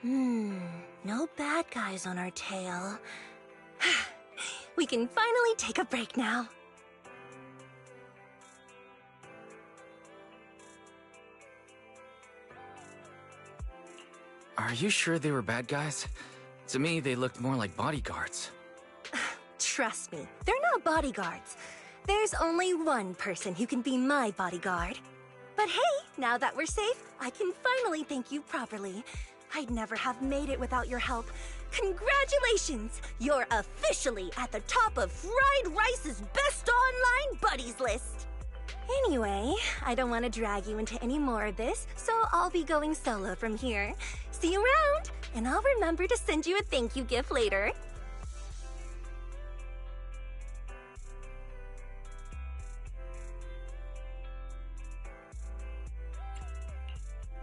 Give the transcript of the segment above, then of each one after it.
No bad guys on our tail. We can finally take a break now. Are you sure they were bad guys? To me, they looked more like bodyguards. Trust me, they're not bodyguards. There's only one person who can be my bodyguard. But hey, now that we're safe, I can finally thank you properly. I'd never have made it without your help. Congratulations! You're officially at the top of Fried Rice's best online buddies list! Anyway, I don't want to drag you into any more of this, so I'll be going solo from here. See you around, and I'll remember to send you a thank you gift later.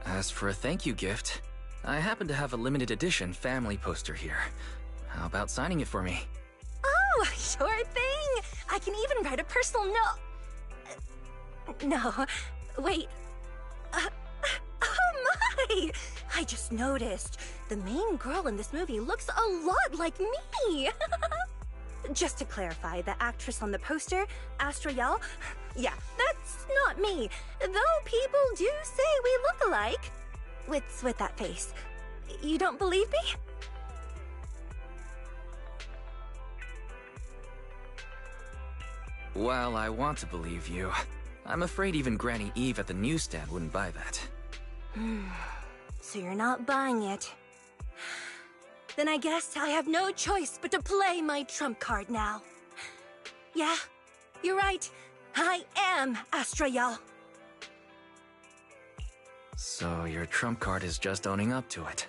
As for a thank you gift, I happen to have a limited edition family poster here. How about signing it for me? Oh, sure thing! I can even write a personal note. No, wait. Oh my! I just noticed. The main girl in this movie looks a lot like me! Just to clarify, the actress on the poster, Astrayal, yeah, that's not me. Though people do say we look alike. What's with that face? You don't believe me? Well, I want to believe you. I'm afraid even Granny Eve at the newsstand wouldn't buy that. So you're not buying it. Then I guess I have no choice but to play my trump card now. Yeah, you're right. I am Astrayal. So your trump card is just owning up to it.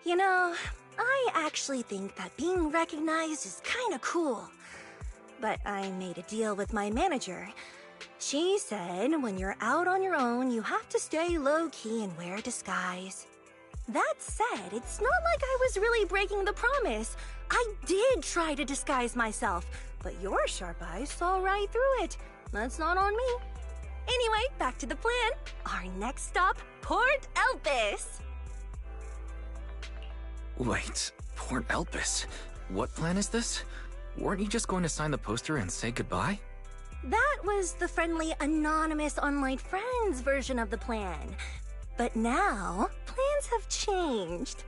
You know, I actually think that being recognized is kinda cool. But I made a deal with my manager. She said when you're out on your own, you have to stay low-key and wear a disguise. That said, it's not like I was really breaking the promise. I did try to disguise myself, but your sharp eyes saw right through it. That's not on me. Anyway, back to the plan. Our next stop, Port Elpis. Wait, Port Elpis? What plan is this? Weren't you just going to sign the poster and say goodbye? That was the friendly, anonymous online friends version of the plan. But now, plans have changed.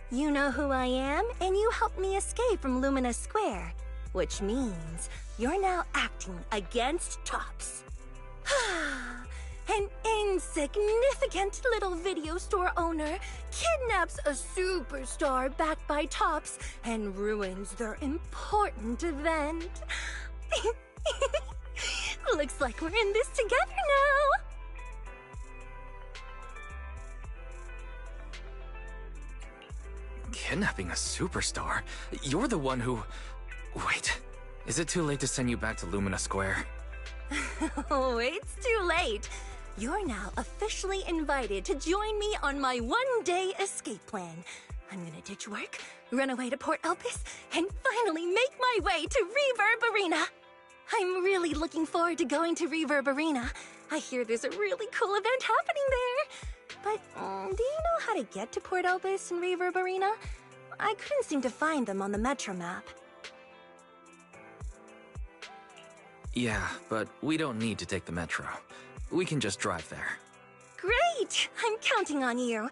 You know who I am, and you helped me escape from Lumina Square, which means you're now acting against Tops. An insignificant little video store owner kidnaps a superstar backed by Tops and ruins their important event. Looks like we're in this together now. Kidnapping a superstar? You're the one who... Wait, is it too late to send you back to Lumina Square? Oh, it's too late. You're now officially invited to join me on my one-day escape plan. I'm gonna ditch work, run away to Port Elpis, and finally make my way to Reverb Arena. I'm really looking forward to going to Reverb Arena. I hear there's a really cool event happening there. But do you know how to get to Port Elpis and Reverb Arena? I couldn't seem to find them on the Metro map. Yeah, but we don't need to take the metro. We can just drive there. Great! I'm counting on you.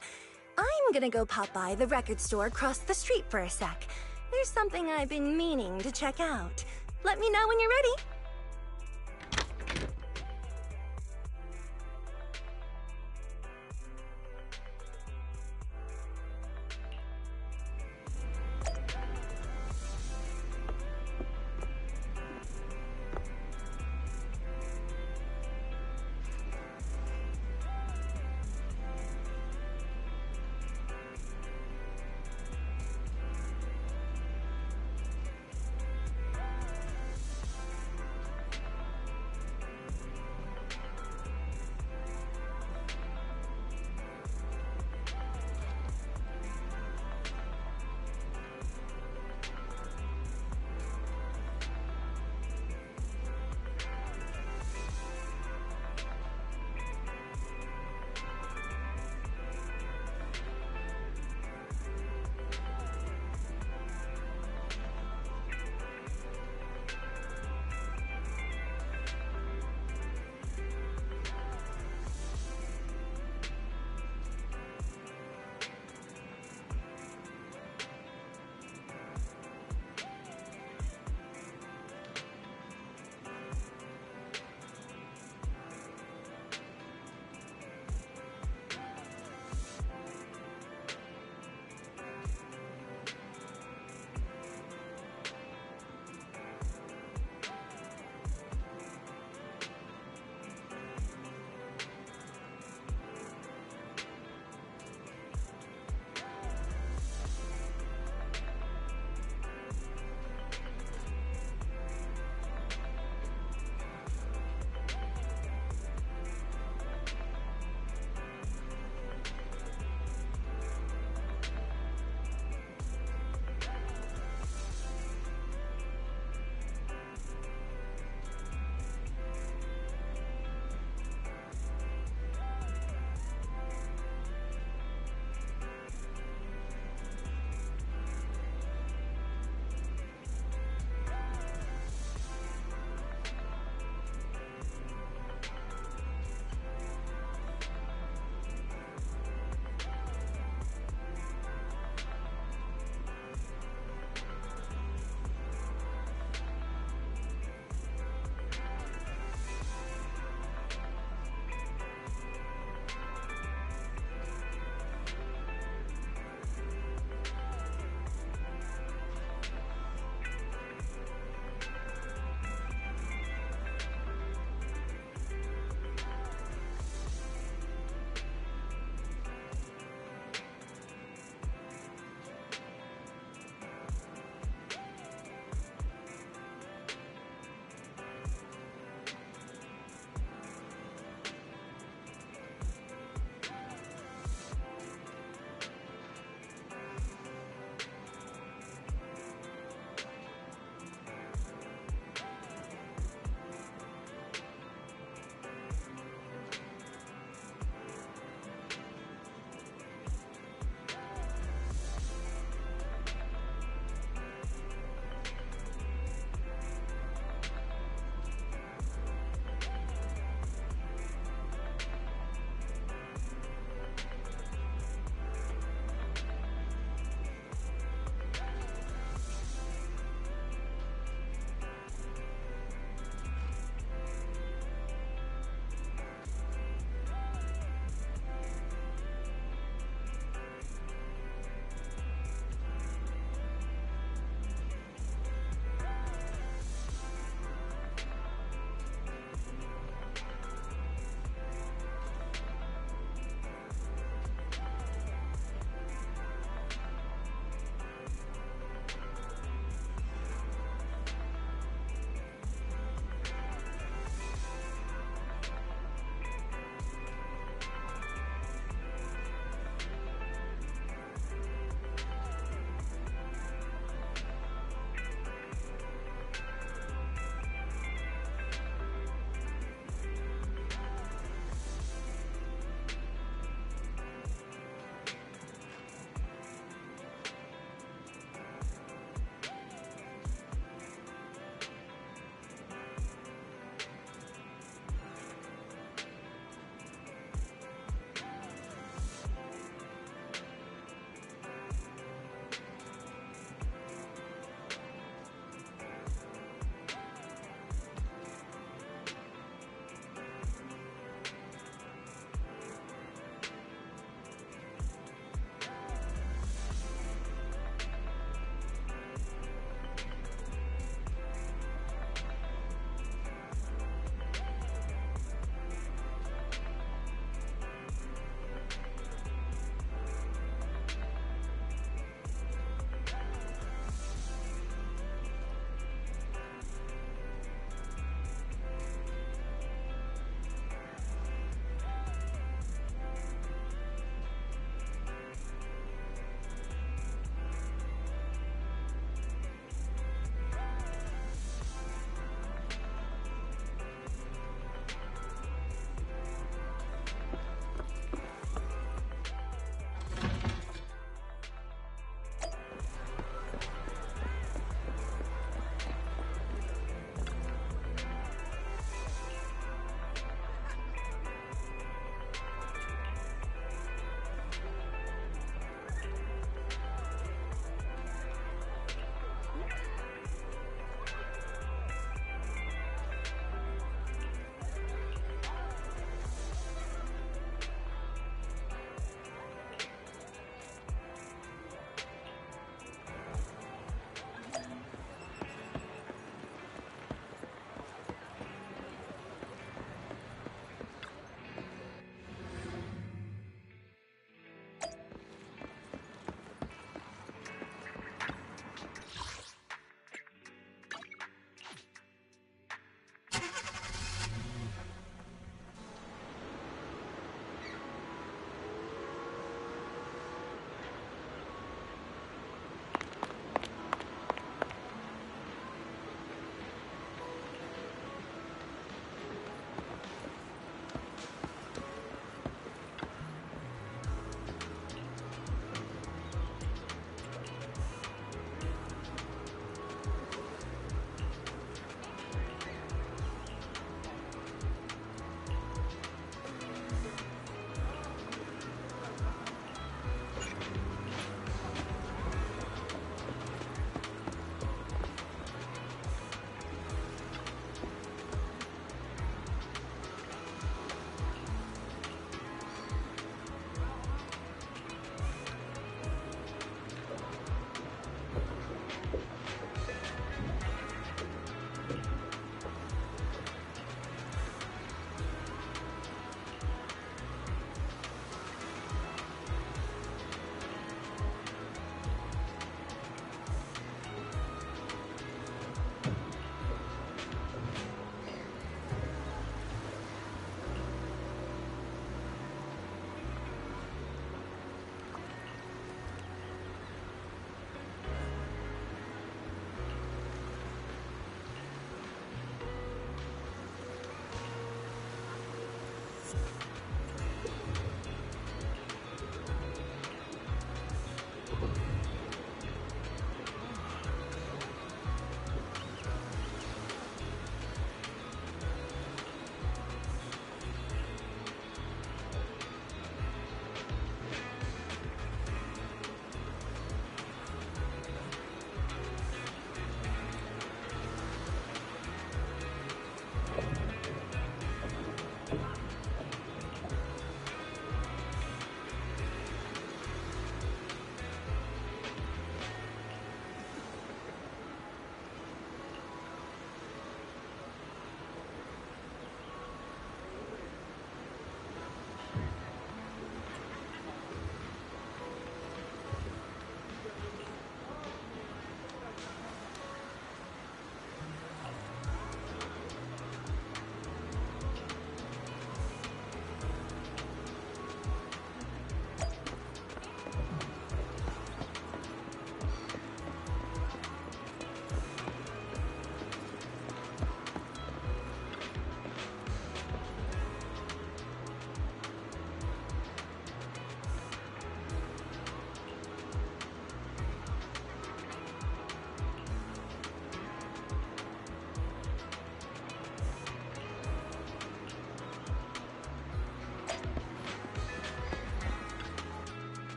I'm gonna go pop by the record store across the street for a sec. There's something I've been meaning to check out. Let me know when you're ready.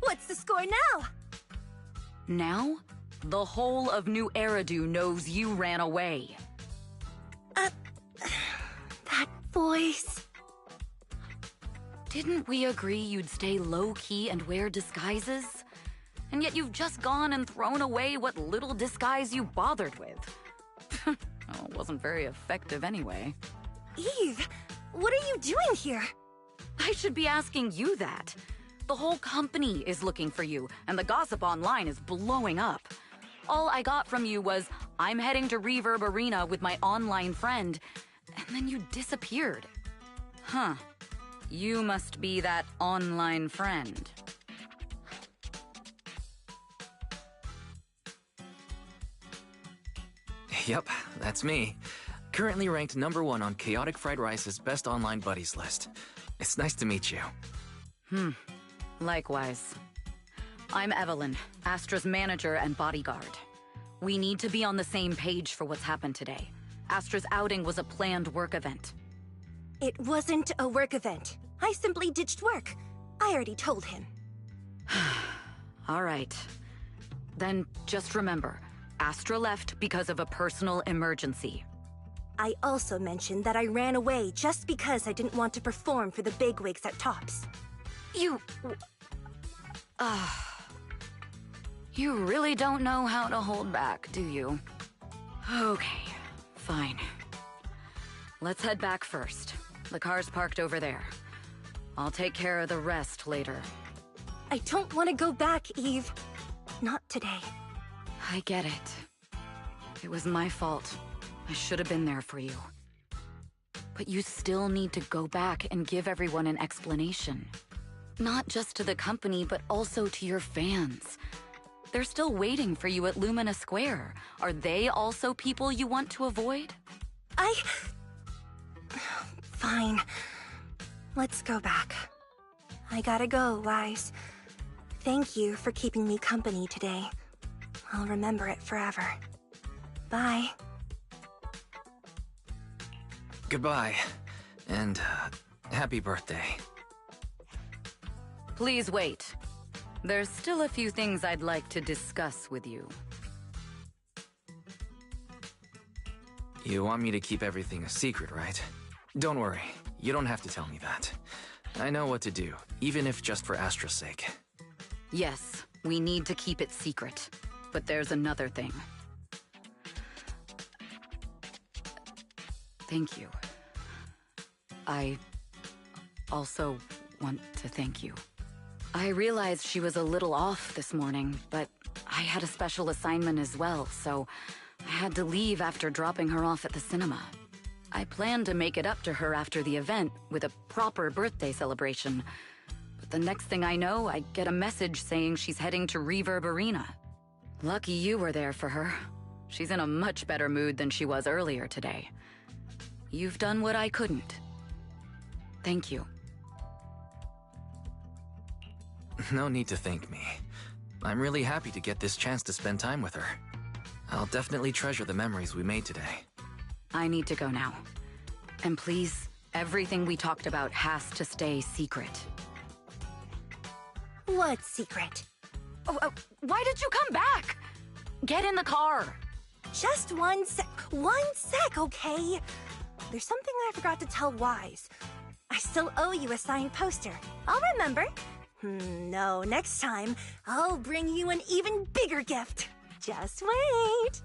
What's the score now? Now, the whole of New Eridu knows you ran away. That voice... Didn't we agree you'd stay low-key and wear disguises? And yet you've just gone and thrown away what little disguise you bothered with. Well, it wasn't very effective anyway. Eve, what are you doing here? I should be asking you that. The whole company is looking for you, and the gossip online is blowing up. All I got from you was, I'm heading to Reverb Arena with my online friend, and then you disappeared. Huh. You must be that online friend. Yep, that's me. Currently ranked #1 on Chaotic Fried Rice's Best Online Buddies list. It's nice to meet you. Likewise. I'm Evelyn, Astra's manager and bodyguard. We need to be on the same page for what's happened today. Astra's outing was a planned work event. It wasn't a work event. I simply ditched work. I already told him. All right. Then just remember, Astra left because of a personal emergency. I also mentioned that I ran away just because I didn't want to perform for the bigwigs at Tops. You really don't know how to hold back, do you? Okay, fine. Let's head back first. The car's parked over there. I'll take care of the rest later. I don't want to go back, Eve. Not today. I get it. It was my fault. I should have been there for you. But you still need to go back and give everyone an explanation. Not just to the company, but also to your fans. They're still waiting for you at Lumina Square. Are they also people you want to avoid? Fine. Let's go back. I gotta go, Wise. Thank you for keeping me company today. I'll remember it forever. Bye. Goodbye, and happy birthday. Please wait. There's still a few things I'd like to discuss with you. You want me to keep everything a secret, right? Don't worry, you don't have to tell me that. I know what to do, even if just for Astra's sake. Yes, we need to keep it secret. But there's another thing. Thank you. I also want to thank you. I realized she was a little off this morning, but I had a special assignment as well, so I had to leave after dropping her off at the cinema. I planned to make it up to her after the event with a proper birthday celebration. But the next thing I know, I get a message saying she's heading to Reverb Arena. Lucky you were there for her. She's in a much better mood than she was earlier today. You've done what I couldn't. Thank you. No need to thank me. I'm really happy to get this chance to spend time with her. I'll definitely treasure the memories we made today. I need to go now. And please, everything we talked about has to stay secret. What secret? Why did you come back? Get in the car. Just one sec, okay? There's something I forgot to tell Wise. I still owe you a signed poster. I'll remember. No, next time, I'll bring you an even bigger gift. Just wait.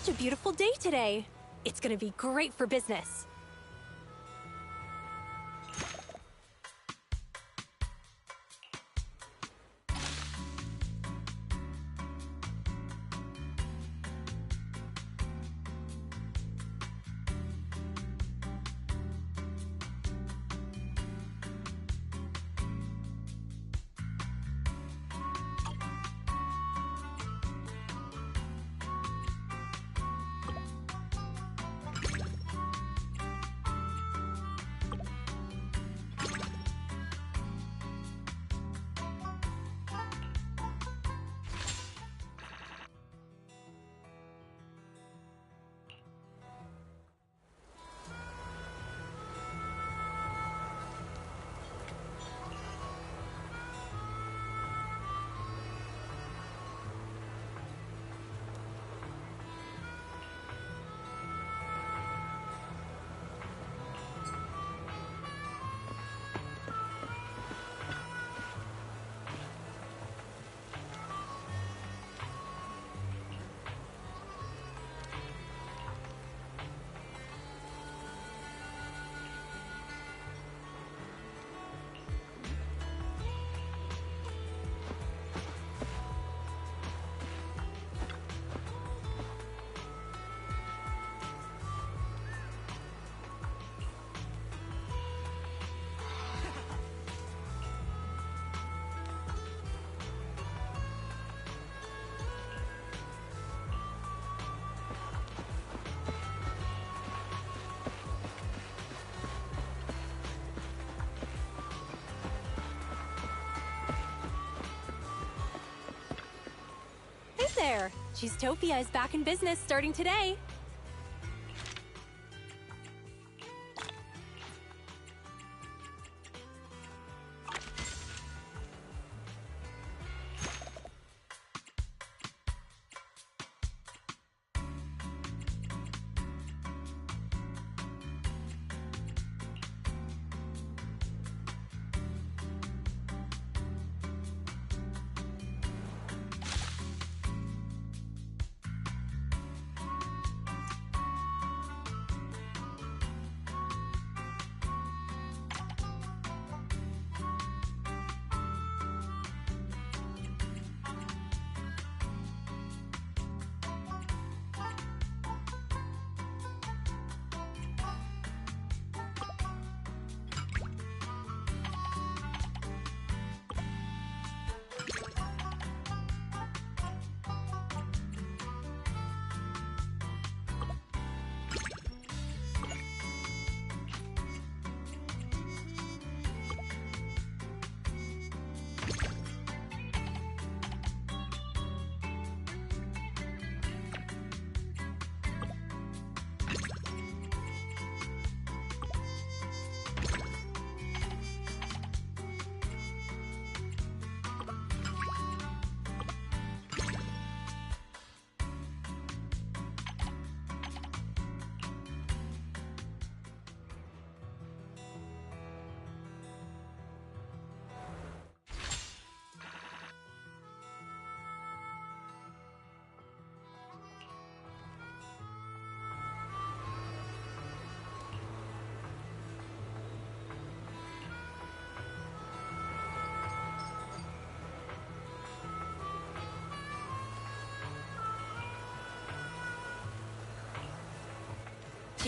such a beautiful day today. It's gonna be great for business. Hey there! Cheesetopia is back in business starting today.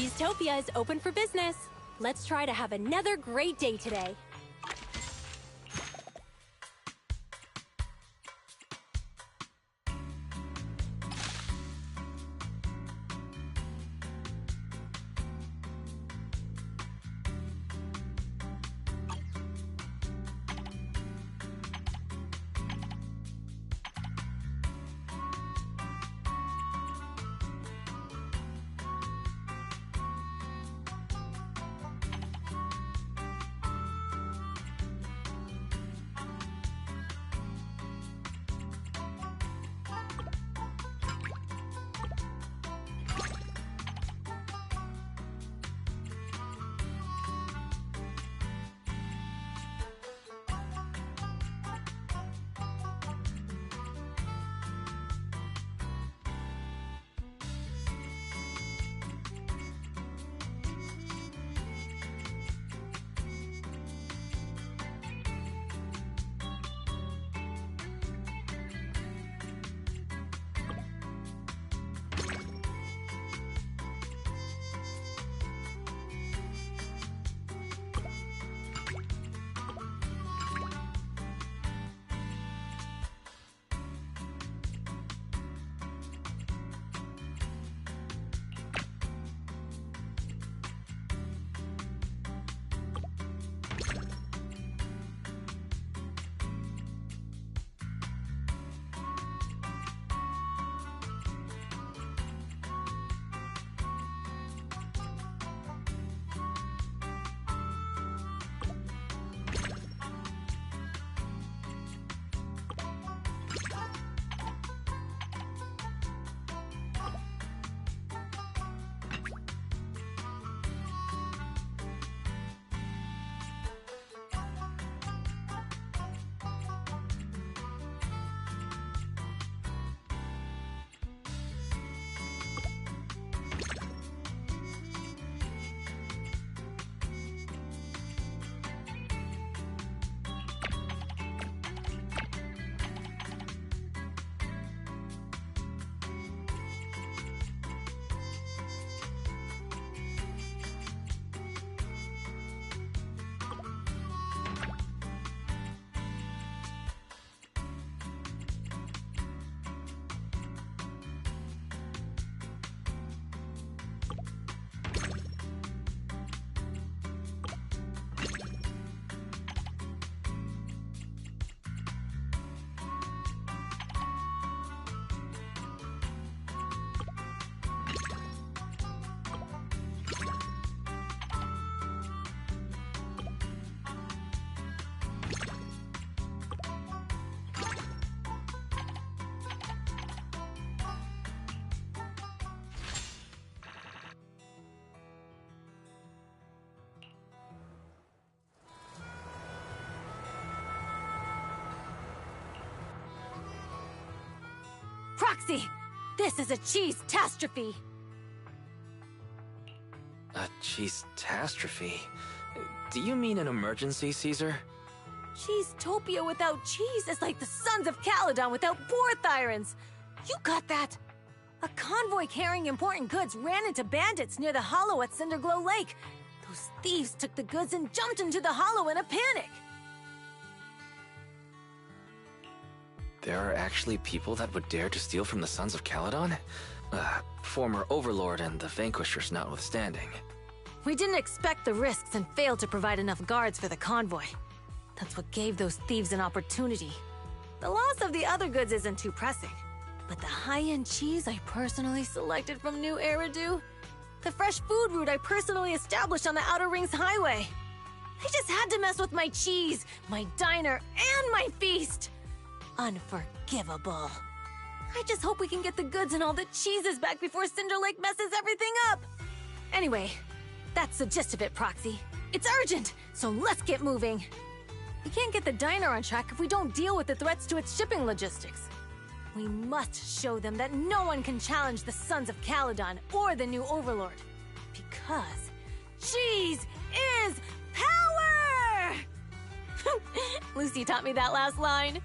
Cheesetopia is open for business. Let's try to have another great day today. Proxy! This is a cheese-tastrophe! A cheese-tastrophe? Do you mean an emergency, Caesar? Cheese-topia without cheese is like the Sons of Caledon without Porthyrans! You got that? A convoy carrying important goods ran into bandits near the hollow at Cinderglow Lake. Those thieves took the goods and jumped into the hollow in a panic. There are actually people that would dare to steal from the Sons of Caledon? Former Overlord and the Vanquishers notwithstanding. We didn't expect the risks and failed to provide enough guards for the convoy. That's what gave those thieves an opportunity. The loss of the other goods isn't too pressing. But the high-end cheese I personally selected from New Eridu, the fresh food route I personally established on the Outer Rings Highway. They just had to mess with my cheese, my diner, and my feast. Unforgivable. I just hope we can get the goods and all the cheeses back before Cinder Lake messes everything up. Anyway, that's the gist of it, Proxy. It's urgent, so let's get moving. We can't get the diner on track if we don't deal with the threats to its shipping logistics. We must show them that no one can challenge the Sons of Caledon or the new Overlord. Because cheese is power! Lucy taught me that last line.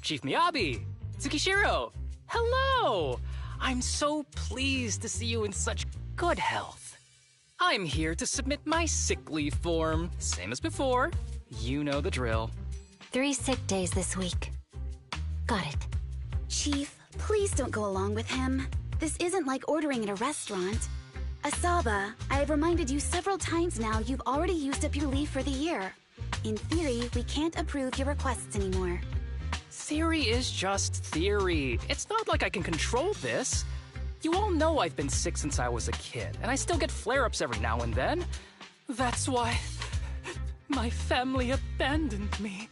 Chief Miyabi! Tsukishiro! Hello! I'm so pleased to see you in such good health. I'm here to submit my sick leave form. Same as before. You know the drill. 3 sick days this week. Got it. Chief, please don't go along with him. This isn't like ordering at a restaurant. Asaba, I have reminded you several times now you've already used up your leave for the year. In theory, we can't approve your requests anymore. Theory is just theory. It's not like I can control this. You all know I've been sick since I was a kid, and I still get flare-ups every now and then. That's why my family abandoned me.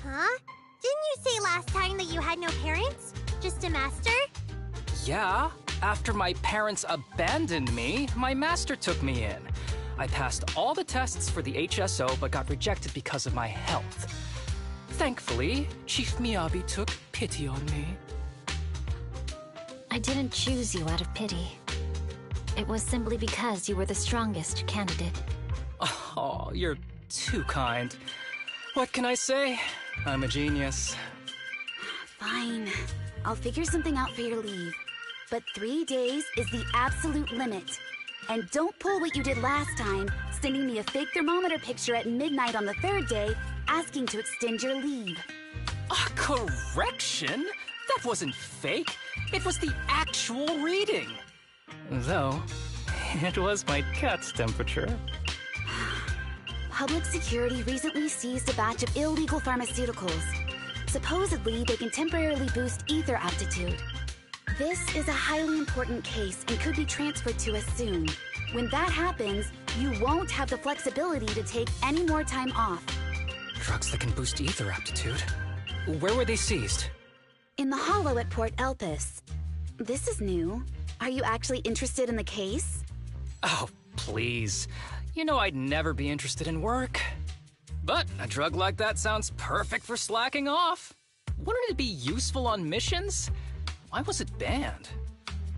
Huh? Didn't you say last time that you had no parents? Just a master? Yeah, after my parents abandoned me, my master took me in. I passed all the tests for the HSO but got rejected because of my health. Thankfully, Chief Miyabi took pity on me. I didn't choose you out of pity. It was simply because you were the strongest candidate. Oh, you're too kind. What can I say? I'm a genius. Fine. I'll figure something out for your leave. But 3 days is the absolute limit. And don't pull what you did last time, sending me a fake thermometer picture at midnight on the 3rd day, asking to extend your leave. A correction? That wasn't fake. It was the actual reading. Though, it was my cat's temperature. Public security recently seized a batch of illegal pharmaceuticals. Supposedly, they can temporarily boost ether aptitude. This is a highly important case and could be transferred to us soon. When that happens, you won't have the flexibility to take any more time off. Drugs that can boost ether aptitude? Where were they seized? In the hollow at Port Elpis. This is new. Are you actually interested in the case? Oh, please. You know I'd never be interested in work. But a drug like that sounds perfect for slacking off. Wouldn't it be useful on missions? Why was it banned?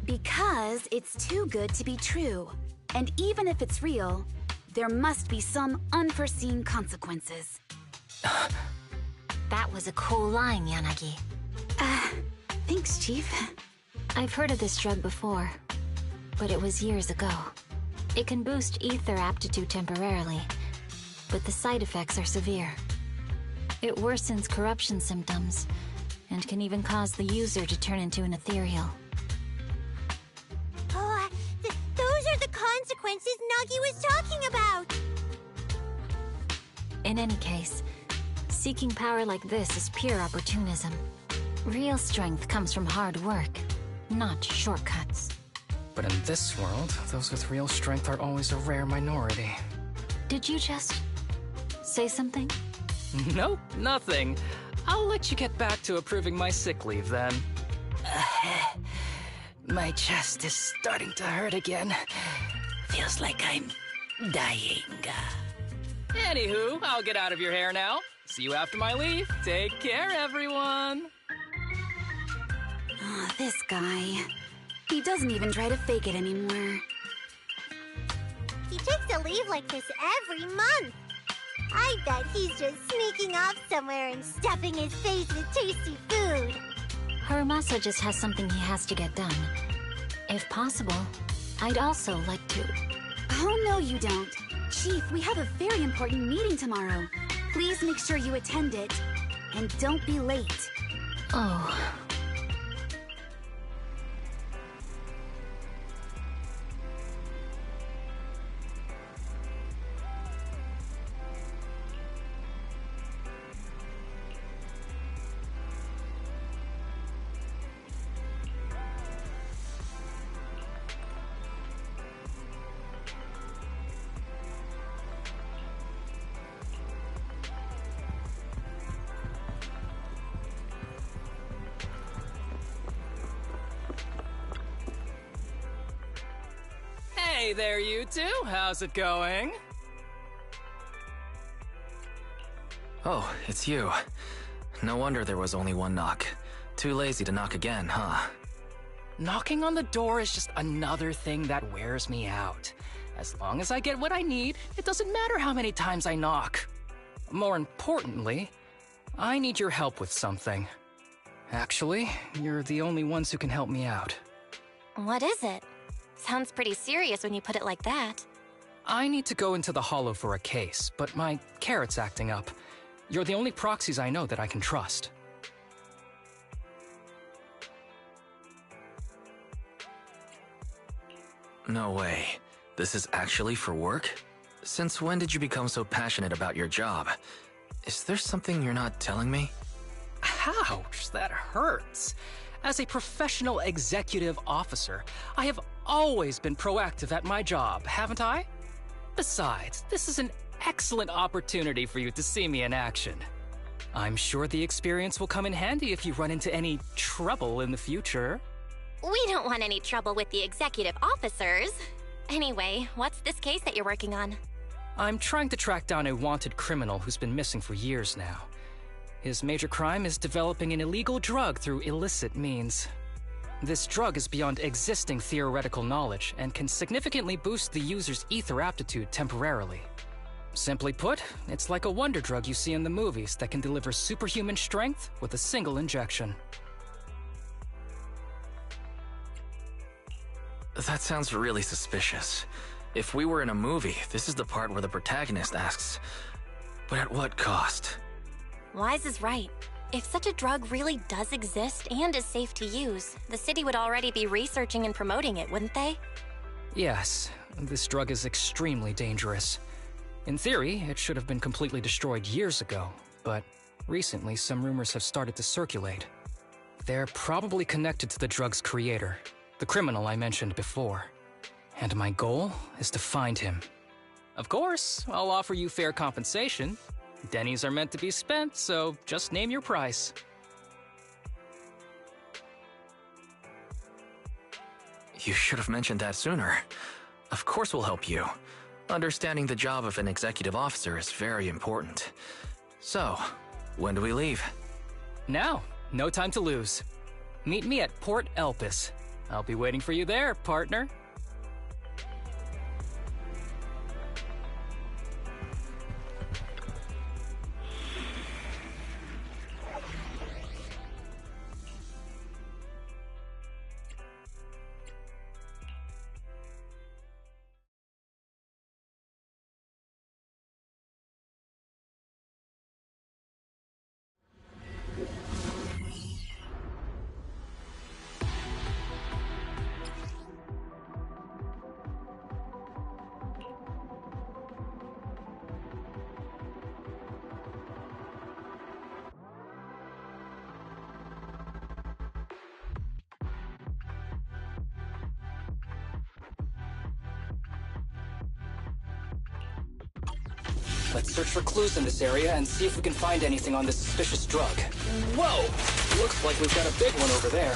Because it's too good to be true. And even if it's real, there must be some unforeseen consequences. That was a cool line, Yanagi. Thanks, Chief. I've heard of this drug before, but it was years ago. It can boost ether aptitude temporarily, but the side effects are severe. It worsens corruption symptoms, and can even cause the user to turn into an ethereal. Oh, those are the consequences Nagi was talking about! In any case, seeking power like this is pure opportunism. Real strength comes from hard work, not shortcuts. But in this world, those with real strength are always a rare minority. Did you just say something? Nope, nothing. I'll let you get back to approving my sick leave then. My chest is starting to hurt again. Feels like I'm dying. Anywho, I'll get out of your hair now. See you after my leave. Take care, everyone. Oh, this guy. He doesn't even try to fake it anymore. He takes a leave like this every month. I bet he's just sneaking off somewhere and stuffing his face with tasty food. Haramasa just has something he has to get done. If possible, I'd also like to... Oh, no, you don't. Chief, we have a very important meeting tomorrow. Please make sure you attend it. And don't be late. Oh... Hey there, you two. How's it going? Oh, it's you. No wonder there was only one knock. Too lazy to knock again, huh? Knocking on the door is just another thing that wears me out. As long as I get what I need, it doesn't matter how many times I knock. More importantly, I need your help with something. Actually, you're the only ones who can help me out. What is it? Sounds pretty serious when you put it like that. I need to go into the Hollow for a case, but my carrot's acting up. You're the only proxies I know that I can trust. No way. This is actually for work? Since when did you become so passionate about your job? Is there something you're not telling me? Ouch, that hurts. As a professional executive officer, I have always been proactive at my job, haven't I? Besides, this is an excellent opportunity for you to see me in action. I'm sure the experience will come in handy if you run into any trouble in the future. We don't want any trouble with the executive officers. Anyway, what's this case that you're working on? I'm trying to track down a wanted criminal who's been missing for years now. His major crime is developing an illegal drug through illicit means. This drug is beyond existing theoretical knowledge and can significantly boost the user's ether aptitude temporarily. Simply put, it's like a wonder drug you see in the movies that can deliver superhuman strength with a single injection. That sounds really suspicious. If we were in a movie, this is the part where the protagonist asks, but at what cost? Wise is right. If such a drug really does exist and is safe to use, the city would already be researching and promoting it, wouldn't they? Yes, this drug is extremely dangerous. In theory, it should have been completely destroyed years ago, but recently some rumors have started to circulate. They're probably connected to the drug's creator, the criminal I mentioned before. And my goal is to find him. Of course, I'll offer you fair compensation. Dennies are meant to be spent, so just name your price. You should have mentioned that sooner. Of course we'll help you. Understanding the job of an executive officer is very important. So, when do we leave? Now, no time to lose. Meet me at Port Elpis. I'll be waiting for you there, partner. Let's search for clues in this area and see if we can find anything on this suspicious drug. Whoa! Looks like we've got a big one over there.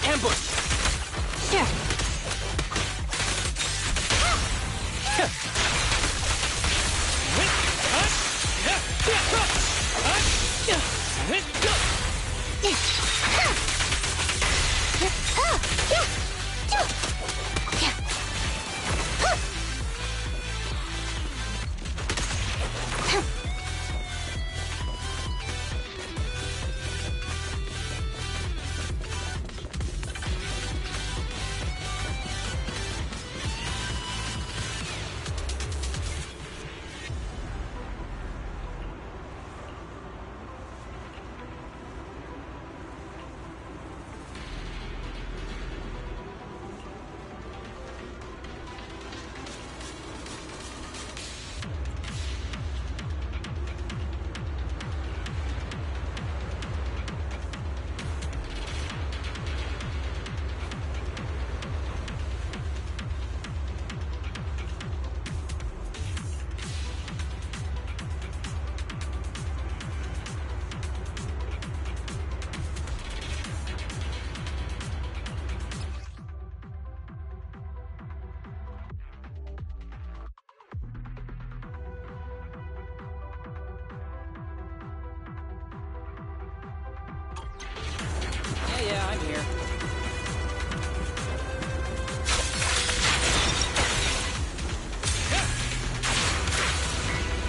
Ambush! Here. Yeah, I'm here.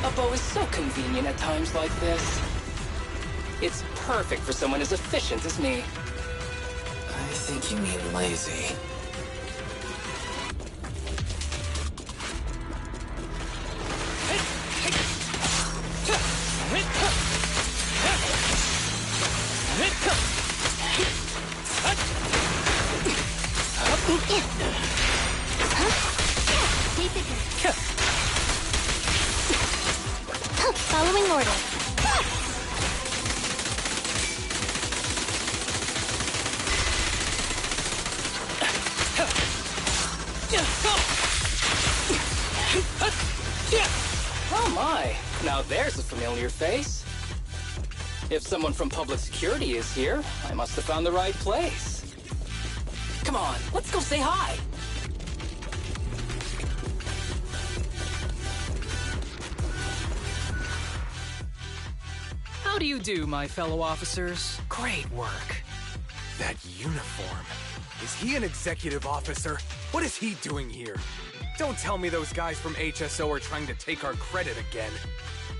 A bow is so convenient at times like this. It's perfect for someone as efficient as me. I think you mean lazy. Following order. Oh my, now there's a familiar face. If someone from public security is here, I must have found the right place. Come on, let's go say hi. How do you do, my fellow officers? Great work. That uniform. Is he an executive officer? What is he doing here? Don't tell me those guys from HSO are trying to take our credit again.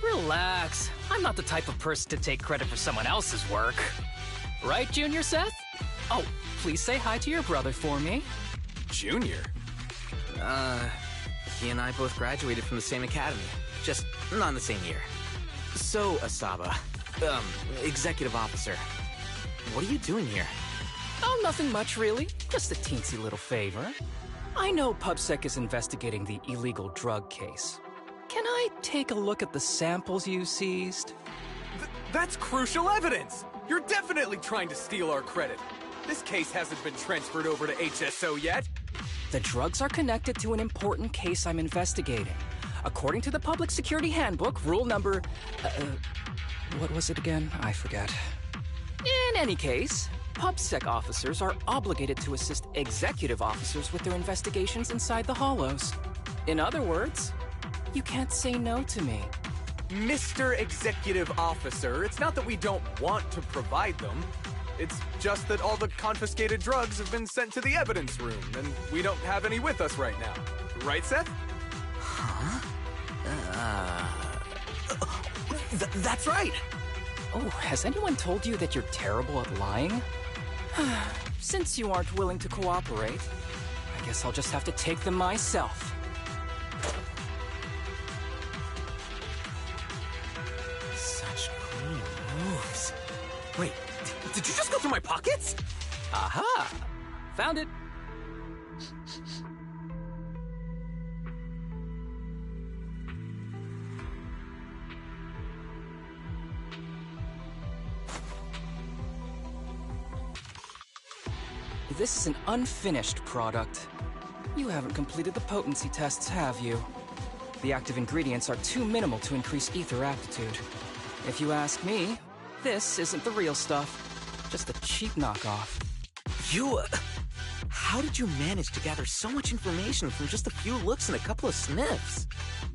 Relax. I'm not the type of person to take credit for someone else's work. Right, Junior Seth? Oh, please say hi to your brother for me. Junior? He and I both graduated from the same academy. Just not in the same year. So, Asaba, executive officer, what are you doing here? Oh, nothing much, really. Just a teensy little favor. I know PubSec is investigating the illegal drug case. Can I take a look at the samples you seized? That's crucial evidence! You're definitely trying to steal our credit. This case hasn't been transferred over to HSO yet. The drugs are connected to an important case I'm investigating. According to the Public Security Handbook, rule number... what was it again? I forget. In any case, PubSec officers are obligated to assist executive officers with their investigations inside the Hollows. In other words, you can't say no to me. Mr. Executive Officer, it's not that we don't want to provide them. It's just that all the confiscated drugs have been sent to the evidence room, and we don't have any with us right now. Right, Seth? Huh? That's right! Oh, has anyone told you that you're terrible at lying? Since you aren't willing to cooperate, I guess I'll just have to take them myself. Such clean moves. Wait, did you just go through my pockets? Aha! Found it! This is an unfinished product. You haven't completed the potency tests, have you? The active ingredients are too minimal to increase ether aptitude. If you ask me, this isn't the real stuff. Just a cheap knockoff. How did you manage to gather so much information from just a few looks and a couple of sniffs?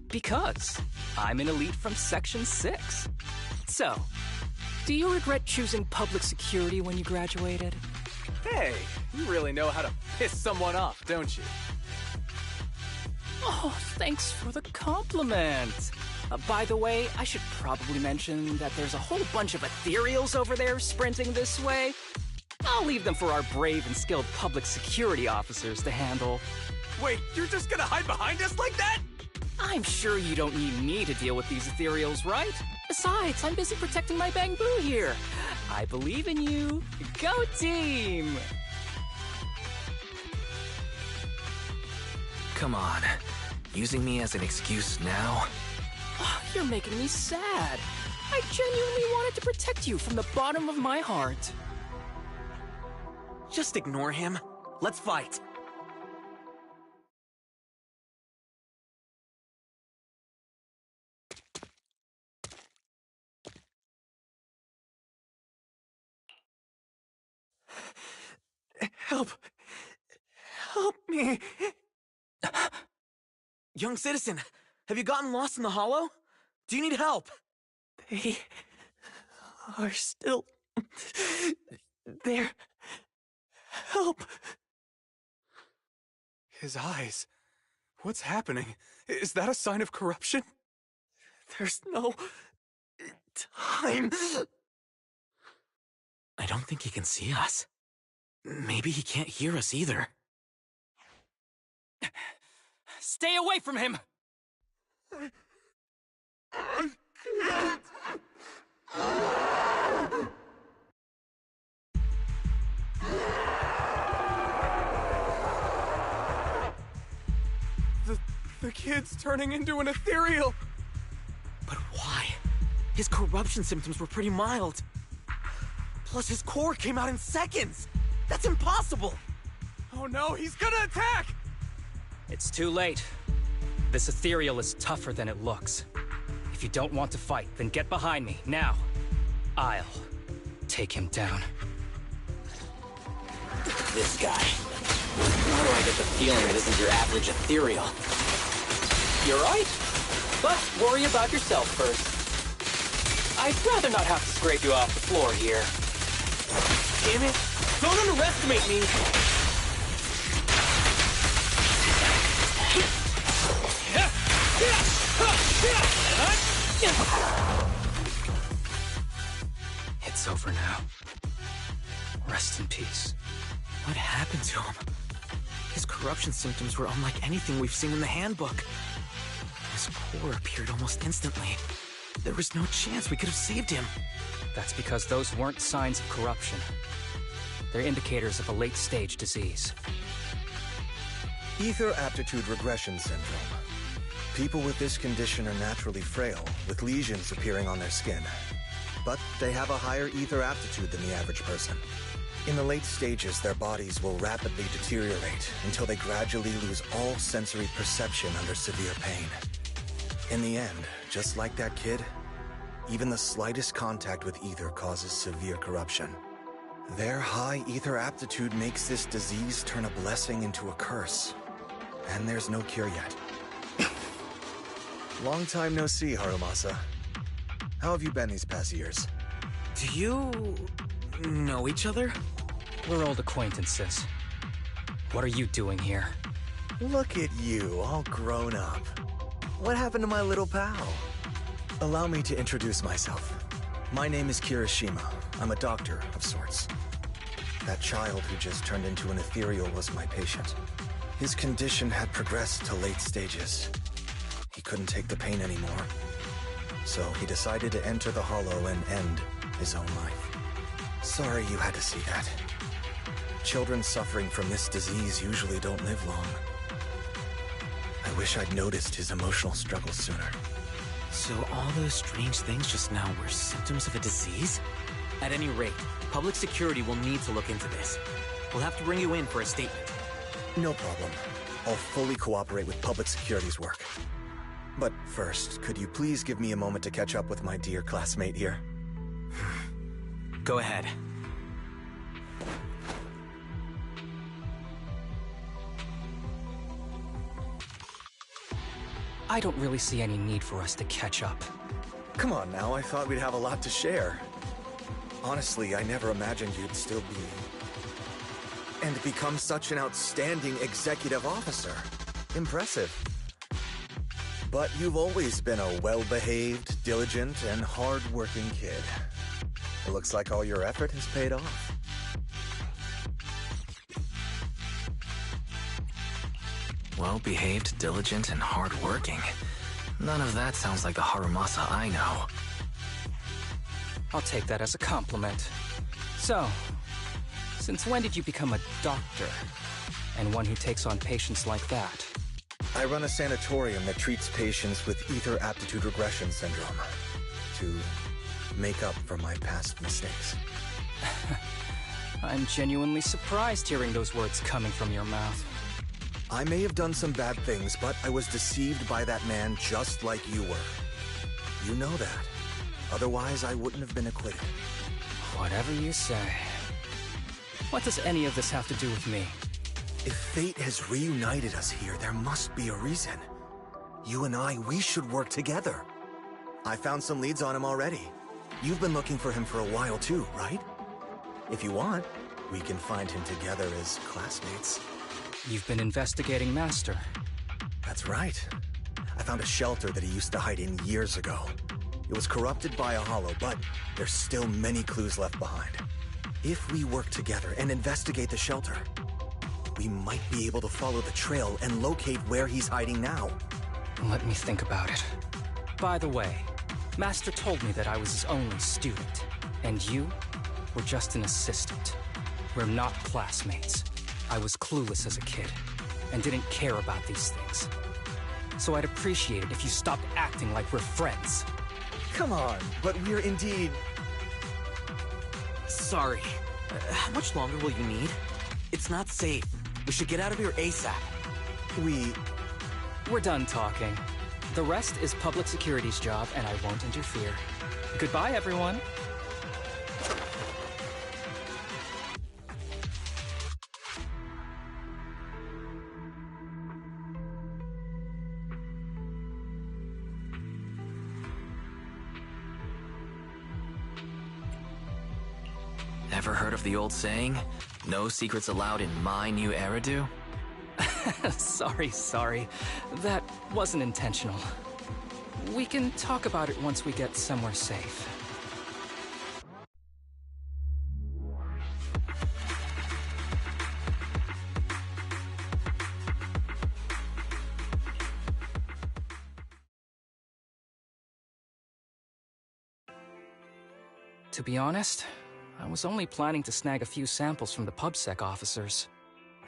Because I'm an elite from Section 6. So, do you regret choosing public security when you graduated? Hey, you really know how to piss someone off, don't you? Oh, thanks for the compliment. By the way, I should probably mention that there's a whole bunch of ethereals over there sprinting this way. I'll leave them for our brave and skilled public security officers to handle. Wait, you're just gonna hide behind us like that? I'm sure you don't need me to deal with these ethereals, right? Besides, I'm busy protecting my Bangbu here. I believe in you. Go team! Come on. Using me as an excuse now? Oh, you're making me sad. I genuinely wanted to protect you from the bottom of my heart. Just ignore him. Let's fight. Help! Help me! Young citizen, have you gotten lost in the hollow? Do you need help? They are still there. Help! His eyes. What's happening? Is that a sign of corruption? There's no time. I don't think he can see us. Maybe he can't hear us either. Stay away from him! The kid's turning into an ethereal! But why? His corruption symptoms were pretty mild. Plus his core came out in seconds! That's impossible! Oh no, he's gonna attack! It's too late. This ethereal is tougher than it looks. If you don't want to fight, then get behind me, now. I'll take him down. This guy. Why do I get the feeling that isn't your average ethereal? You're right. But worry about yourself first. I'd rather not have to scrape you off the floor here. Damn it! Don't underestimate me! It's over now. Rest in peace. What happened to him? His corruption symptoms were unlike anything we've seen in the handbook. His core appeared almost instantly. There was no chance we could have saved him. That's because those weren't signs of corruption. They're indicators of a late-stage disease. Ether aptitude regression syndrome. People with this condition are naturally frail, with lesions appearing on their skin. But they have a higher ether aptitude than the average person. In the late stages, their bodies will rapidly deteriorate until they gradually lose all sensory perception under severe pain. In the end, just like that kid, even the slightest contact with ether causes severe corruption. Their high ether aptitude makes this disease turn a blessing into a curse. And there's no cure yet. Long time no see, Harumasa. How have you been these past years? Do you know each other? We're old acquaintances. What are you doing here? Look at you, all grown up. What happened to my little pal? Allow me to introduce myself. My name is Kirishima. I'm a doctor of sorts. That child who just turned into an ethereal was my patient. His condition had progressed to late stages. He couldn't take the pain anymore. So he decided to enter the hollow and end his own life. Sorry you had to see that. Children suffering from this disease usually don't live long. I wish I'd noticed his emotional struggles sooner. So all those strange things just now were symptoms of a disease? At any rate, public security will need to look into this. We'll have to bring you in for a statement. No problem. I'll fully cooperate with public security's work. But first, could you please give me a moment to catch up with my dear classmate here? Go ahead. I don't really see any need for us to catch up. Come on now, I thought we'd have a lot to share. Honestly, I never imagined you'd still be... and become such an outstanding executive officer. Impressive. But you've always been a well-behaved, diligent, and hard-working kid. It looks like all your effort has paid off. Well-behaved, diligent, and hardworking. None of that sounds like the Harumasa I know. I'll take that as a compliment. So, since when did you become a doctor? And one who takes on patients like that? I run a sanatorium that treats patients with ether aptitude regression syndrome to make up for my past mistakes. I'm genuinely surprised hearing those words coming from your mouth. I may have done some bad things, but I was deceived by that man just like you were. You know that. Otherwise, I wouldn't have been acquitted. Whatever you say. What does any of this have to do with me? If fate has reunited us here, there must be a reason. You and I, we should work together. I found some leads on him already. You've been looking for him for a while too, right? If you want, we can find him together as classmates. You've been investigating Master. That's right. I found a shelter that he used to hide in years ago. It was corrupted by a hollow, but there's still many clues left behind. If we work together and investigate the shelter, we might be able to follow the trail and locate where he's hiding now. Let me think about it. By the way, Master told me that I was his only student, and you were just an assistant. We're not classmates. I was clueless as a kid, and didn't care about these things. So I'd appreciate it if you stopped acting like we're friends. Come on, but we're indeed... Sorry. How much longer will you need? It's not safe. We should get out of here ASAP. We're done talking. The rest is public security's job, and I won't interfere. Goodbye, everyone. Ever heard of the old saying, no secrets allowed in my new Eridu? Sorry. That wasn't intentional. We can talk about it once we get somewhere safe. To be honest, I was only planning to snag a few samples from the PubSec officers.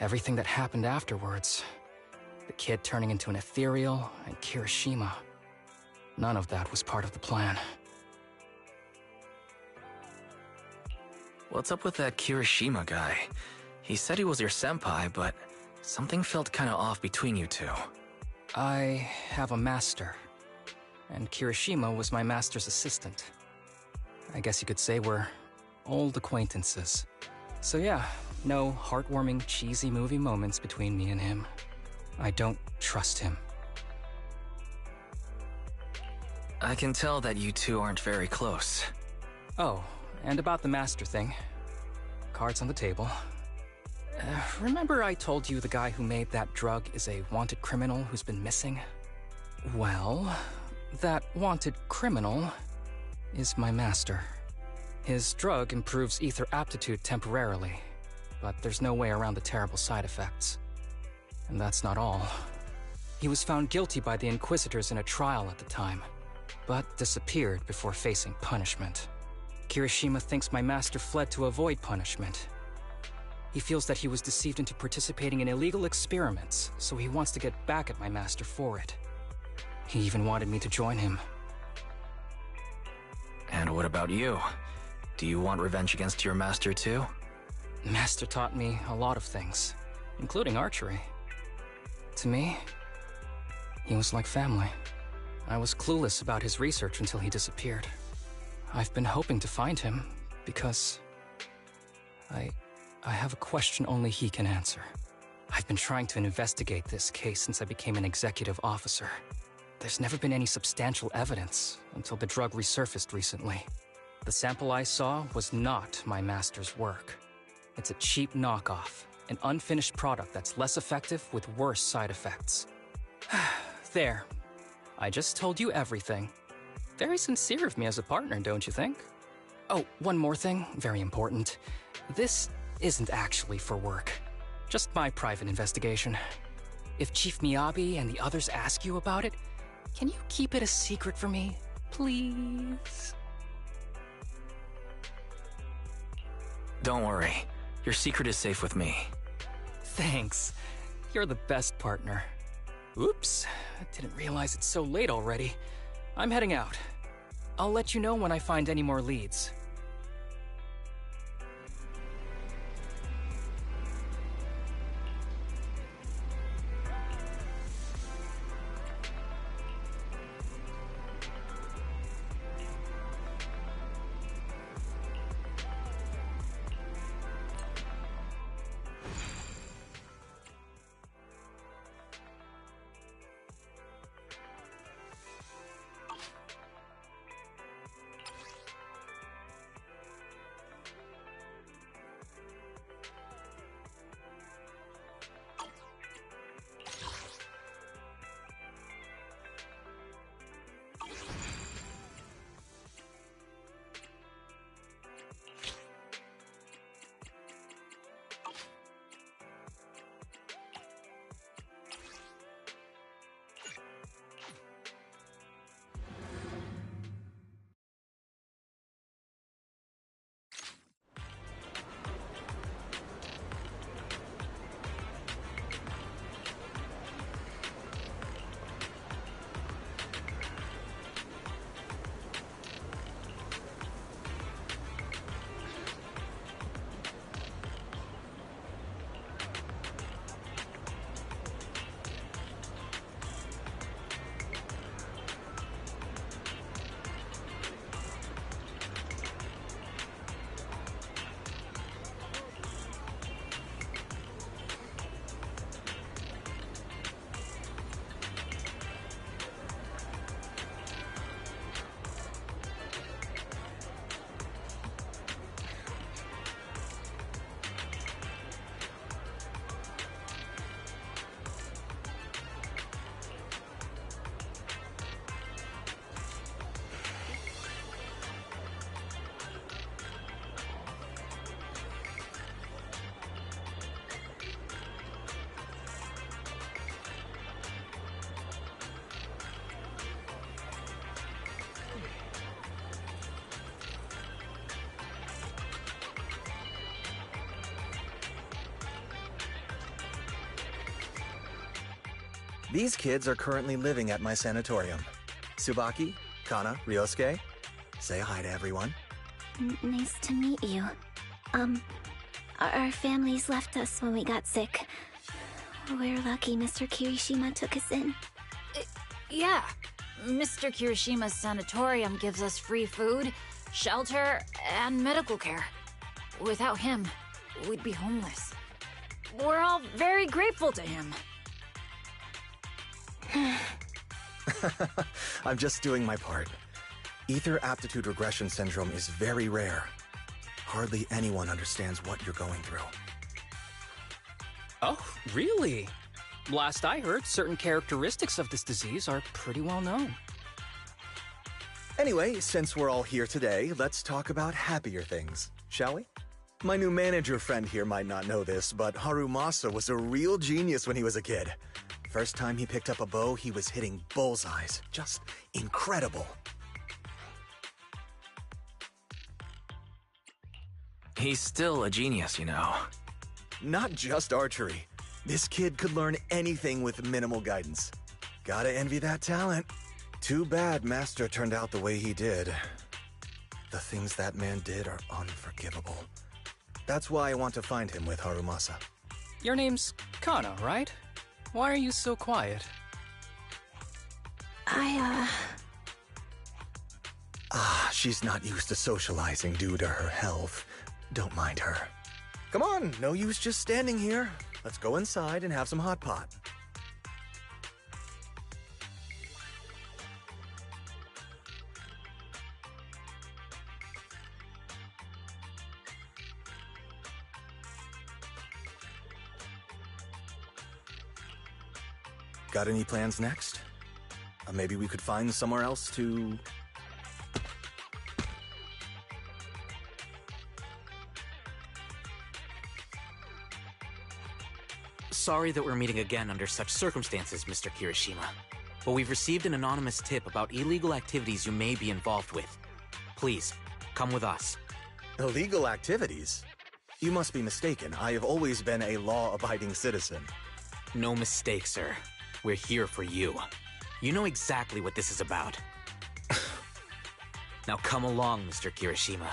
Everything that happened afterwards. The kid turning into an ethereal, and Kirishima. None of that was part of the plan. What's up with that Kirishima guy? He said he was your senpai, but something felt kinda off between you two. I have a master, and Kirishima was my master's assistant. I guess you could say we're old acquaintances. So yeah, no heartwarming, cheesy movie moments between me and him. I don't trust him. I can tell that you two aren't very close. Oh, and about the master thing. Cards on the table. Remember I told you the guy who made that drug is a wanted criminal who's been missing? Well, that wanted criminal is my master. His drug improves ether aptitude temporarily, but there's no way around the terrible side effects. And that's not all. He was found guilty by the Inquisitors in a trial at the time, but disappeared before facing punishment. Kirishima thinks my master fled to avoid punishment. He feels that he was deceived into participating in illegal experiments, so he wants to get back at my master for it. He even wanted me to join him. And what about you? Do you want revenge against your master too? Master taught me a lot of things, including archery. To me, he was like family. I was clueless about his research until he disappeared. I've been hoping to find him because I have a question only he can answer. I've been trying to investigate this case since I became an executive officer. There's never been any substantial evidence until the drug resurfaced recently. The sample I saw was not my master's work. It's a cheap knockoff, an unfinished product that's less effective with worse side effects. There. I just told you everything. Very sincere of me as a partner, don't you think? Oh, one more thing, very important. This isn't actually for work. Just my private investigation. If Chief Miyabi and the others ask you about it, can you keep it a secret for me, please? Don't worry. Your secret is safe with me. Thanks. You're the best partner. Oops, I didn't realize it's so late already. I'm heading out. I'll let you know when I find any more leads. These kids are currently living at my sanatorium. Tsubaki, Kana, Ryosuke, say hi to everyone. Nice to meet you. Our families left us when we got sick. We're lucky Mr. Kirishima took us in. Yeah. Mr. Kirishima's sanatorium gives us free food, shelter, and medical care. Without him, we'd be homeless. We're all very grateful to him. I'm just doing my part. Ether aptitude regression syndrome is very rare. Hardly anyone understands what you're going through. Oh, really? Last I heard, certain characteristics of this disease are pretty well known. Anyway, since we're all here today, let's talk about happier things, shall we? My new manager friend here might not know this, but Harumasa was a real genius when he was a kid. First time he picked up a bow, he was hitting bullseyes. Just incredible. He's still a genius, you know. Not just archery. This kid could learn anything with minimal guidance. Gotta envy that talent. Too bad Master turned out the way he did. The things that man did are unforgivable. That's why I want to find him with Harumasa. Your name's Kana, right? Why are you so quiet? She's not used to socializing due to her health. Don't mind her. Come on, no use just standing here. Let's go inside and have some hot pot. Got any plans next? Maybe we could find somewhere else to... Sorry that we're meeting again under such circumstances, Mr. Kirishima. But we've received an anonymous tip about illegal activities you may be involved with. Please, come with us. Illegal activities? You must be mistaken. I have always been a law-abiding citizen. No mistake, sir. We're here for you. You know exactly what this is about. Now come along, Mr. Kirishima.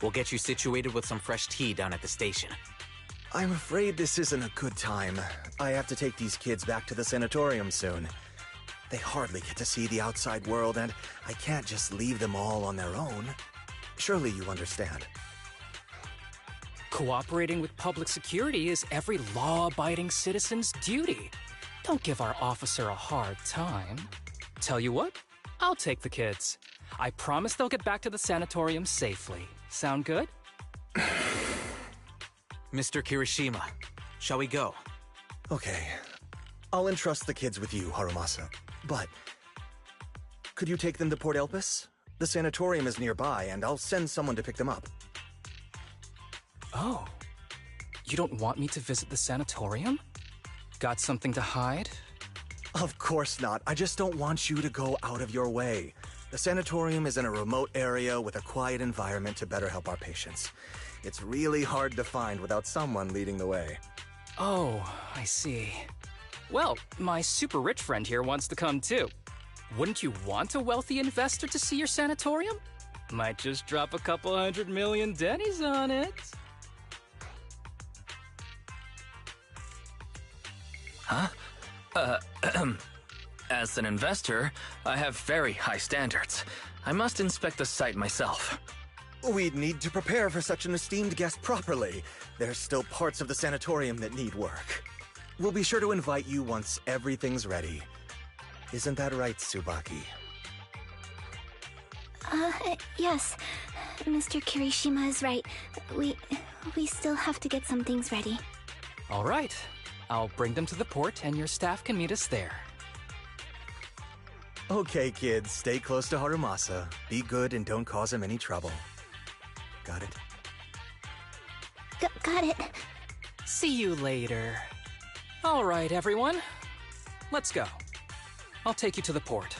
We'll get you situated with some fresh tea down at the station. I'm afraid this isn't a good time. I have to take these kids back to the sanatorium soon. They hardly get to see the outside world, and I can't just leave them all on their own. Surely you understand. Cooperating with public security is every law-abiding citizen's duty. Don't give our officer a hard time. Tell you what, I'll take the kids. I promise they'll get back to the sanatorium safely. Sound good? Mr. Kirishima, shall we go? Okay. I'll entrust the kids with you, Harumasa. But... could you take them to Port Elpis? The sanatorium is nearby, and I'll send someone to pick them up. Oh. You don't want me to visit the sanatorium? Got something to hide? Of course not. I just don't want you to go out of your way. The sanatorium is in a remote area with a quiet environment to better help our patients. It's really hard to find without someone leading the way. Oh, I see. Well, my super rich friend here wants to come too. Wouldn't you want a wealthy investor to see your sanatorium? Might just drop a couple 100 million dennies on it. Huh? As an investor, I have very high standards. I must inspect the site myself. We'd need to prepare for such an esteemed guest properly. There's still parts of the sanatorium that need work. We'll be sure to invite you once everything's ready. Isn't that right, Tsubaki? Yes. Mr. Kirishima is right. We still have to get some things ready. All right. I'll bring them to the port and your staff can meet us there. Okay, kids, stay close to Harumasa. Be good and don't cause him any trouble. Got it? Got it. See you later. All right, everyone. Let's go. I'll take you to the port.